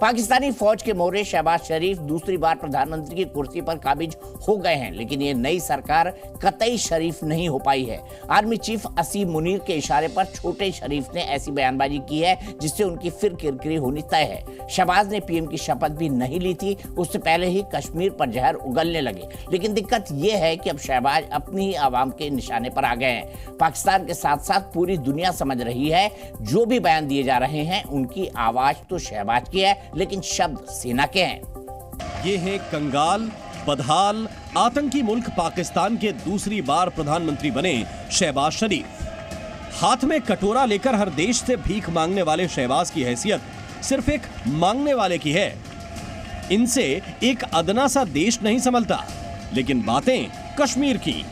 पाकिस्तानी फौज के मोहरे शहबाज शरीफ दूसरी बार प्रधानमंत्री की कुर्सी पर काबिज हो गए हैं, लेकिन ये नई सरकार कतई शरीफ नहीं हो पाई है। आर्मी चीफ असीम मुनीर के इशारे पर छोटे शरीफ ने ऐसी बयानबाजी की है जिससे उनकी फिर किरकिरी होनी तय है। शहबाज ने पीएम की शपथ भी नहीं ली थी, उससे पहले ही कश्मीर पर जहर उगलने लगे। लेकिन दिक्कत यह है कि अब शहबाज अपनी ही आवाम के निशाने पर आ गए हैं। पाकिस्तान के साथ साथ पूरी दुनिया समझ रही है जो भी बयान दिए जा रहे हैं उनकी आवाज तो शहबाज की है, लेकिन शब्द सेना के हैं। ये है कंगाल, बदहाल, आतंकी मुल्क पाकिस्तान के दूसरी बार प्रधानमंत्री बने शहबाज शरीफ। हाथ में कटोरा लेकर हर देश से भीख मांगने वाले शहबाज की हैसियत सिर्फ एक मांगने वाले की है। इनसे एक अदना सा देश नहीं संभलता। लेकिन बातें कश्मीर की।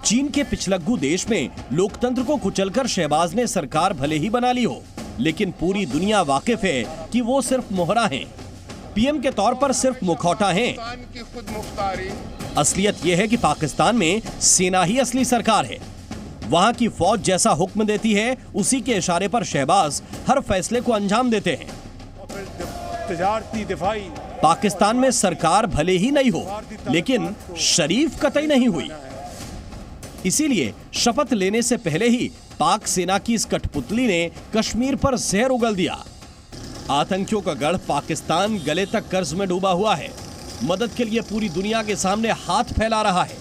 चीन के पिछलग्गू देश में लोकतंत्र को कुचलकर शहबाज ने सरकार भले ही बना ली हो, लेकिन पूरी दुनिया वाकिफ है कि वो सिर्फ मोहरा हैं। पीएम के तौर पर सिर्फ मुखौटा हैं। असलियत यह है कि पाकिस्तान में सेना ही असली सरकार है। वहां की फौज जैसा हुक्म देती है, उसी के इशारे पर शहबाज हर फैसले को अंजाम देते हैं। पाकिस्तान में सरकार भले ही नहीं हो, लेकिन शरीफ कतई नहीं हुई। इसीलिए शपथ लेने से पहले ही पाक सेना की इस कठपुतली ने कश्मीर पर जहर उगल दिया। आतंकियों का गढ़ पाकिस्तान गले तक कर्ज में डूबा हुआ है। मदद के लिए पूरी दुनिया के सामने हाथ फैला रहा है।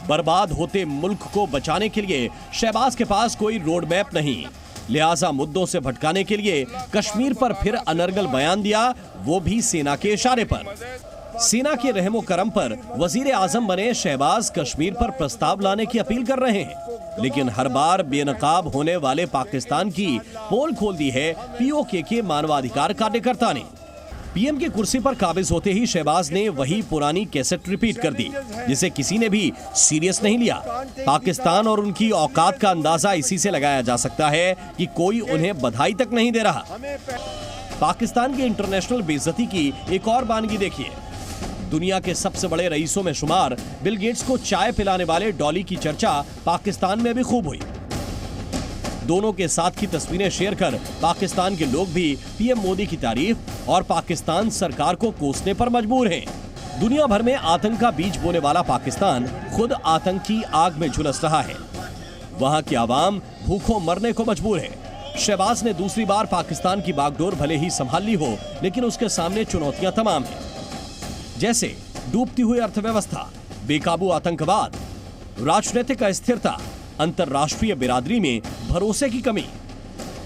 बर्बाद होते मुल्क को बचाने के लिए शहबाज के पास कोई रोड मैप नहीं, लिहाजा मुद्दों से भटकाने के लिए कश्मीर पर फिर अनर्गल बयान दिया, वो भी सेना के इशारे पर। सेना के रहमो करम पर वजीर आजम बने शहबाज कश्मीर पर प्रस्ताव लाने की अपील कर रहे हैं, लेकिन हर बार बेनकाब होने वाले पाकिस्तान की पोल खोल दी है पीओके के मानवाधिकार कार्यकर्ता ने। पीएम की कुर्सी पर काबिज होते ही शहबाज ने वही पुरानी कैसेट रिपीट कर दी, जिसे किसी ने भी सीरियस नहीं लिया। पाकिस्तान और उनकी औकात का अंदाजा इसी से लगाया जा सकता है कि कोई उन्हें बधाई तक नहीं दे रहा। पाकिस्तान की इंटरनेशनल बेइज्जती की एक और बानगी देखिए। दुनिया के सबसे बड़े रईसों में शुमार बिल गेट्स को चाय पिलाने वाले डॉली की चर्चा पाकिस्तान में भी खूब हुई। दोनों के साथ की तस्वीरें शेयर कर पाकिस्तान के लोग भी पीएम मोदी की तारीफ और पाकिस्तान सरकार को कोसने पर मजबूर हैं। दुनिया भर में आतंक का बीज बोने वाला पाकिस्तान खुद आतंक की आग में झुलस रहा है। वहां की आवाम भूखों मरने को मजबूर है। शहबाज ने दूसरी बार पाकिस्तान की बागडोर भले ही संभाल ली हो, लेकिन उसके सामने चुनौतियां तमाम हैं, जैसे डूबती हुई अर्थव्यवस्था, बेकाबू आतंकवाद, राजनीतिक अस्थिरता, अंतर्राष्ट्रीय बिरादरी में भरोसे की कमी।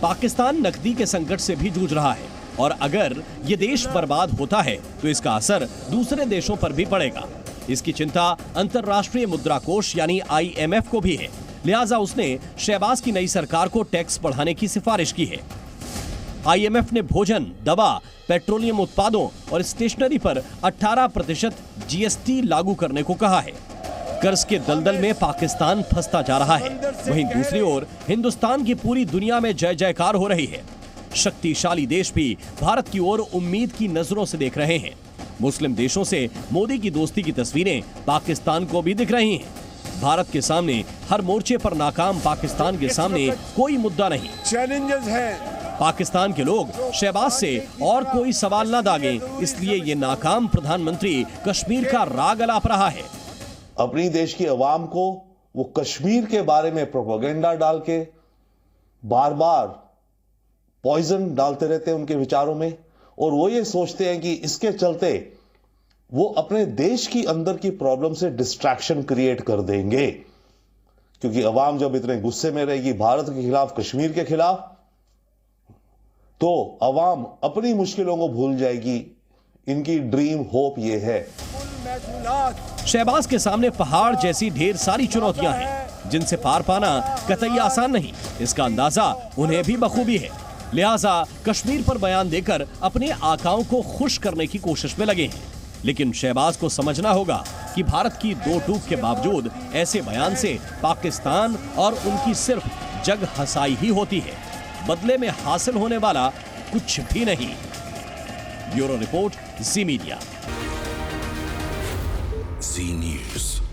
पाकिस्तान नकदी के संकट से भी जूझ रहा है और अगर ये देश बर्बाद होता है तो इसका असर दूसरे देशों पर भी पड़ेगा। इसकी चिंता अंतर्राष्ट्रीय मुद्रा कोष यानी IMF को भी है, लिहाजा उसने शहबाज की नई सरकार को टैक्स बढ़ाने की सिफारिश की है। IMF ने भोजन, दवा, पेट्रोलियम उत्पादों और स्टेशनरी पर 18% GST लागू करने को कहा है। कर्ज के दलदल में पाकिस्तान फंसता जा रहा है। वहीं दूसरी ओर हिंदुस्तान की पूरी दुनिया में जय जयकार हो रही है। शक्तिशाली देश भी भारत की ओर उम्मीद की नजरों से देख रहे हैं। मुस्लिम देशों से मोदी की दोस्ती की तस्वीरें पाकिस्तान को भी दिख रही हैं। भारत के सामने हर मोर्चे पर नाकाम पाकिस्तान के सामने कोई मुद्दा नहीं। चैलेंजेस हैं। पाकिस्तान के लोग शहबाज से और कोई सवाल न दागें, इसलिए ये नाकाम प्रधानमंत्री कश्मीर का राग अलाप रहा है। अपनी देश की आवाम को वो कश्मीर के बारे में प्रोपेगेंडा डाल के बार बार पॉइजन डालते रहते हैं उनके विचारों में, और वो ये सोचते हैं कि इसके चलते वो अपने देश की अंदर की प्रॉब्लम से डिस्ट्रैक्शन क्रिएट कर देंगे। क्योंकि आवाम जब इतने गुस्से में रहेगी भारत के खिलाफ, कश्मीर के खिलाफ, तो आवाम अपनी मुश्किलों को भूल जाएगी। इनकी ड्रीम होप ये है। शहबाज के सामने पहाड़ जैसी ढेर सारी चुनौतियां हैं, जिनसे पार पाना कतई आसान नहीं। इसका अंदाजा उन्हें भी बखूबी है, लिहाजा कश्मीर पर बयान देकर अपने आकाओं को खुश करने की कोशिश में लगे हैं। लेकिन शहबाज को समझना होगा कि भारत की दो टूक के बावजूद ऐसे बयान से पाकिस्तान और उनकी सिर्फ जग हंसाई ही होती है, बदले में हासिल होने वाला कुछ भी नहीं। ब्यूरो रिपोर्ट, जी मीडिया। जी न्यूज़।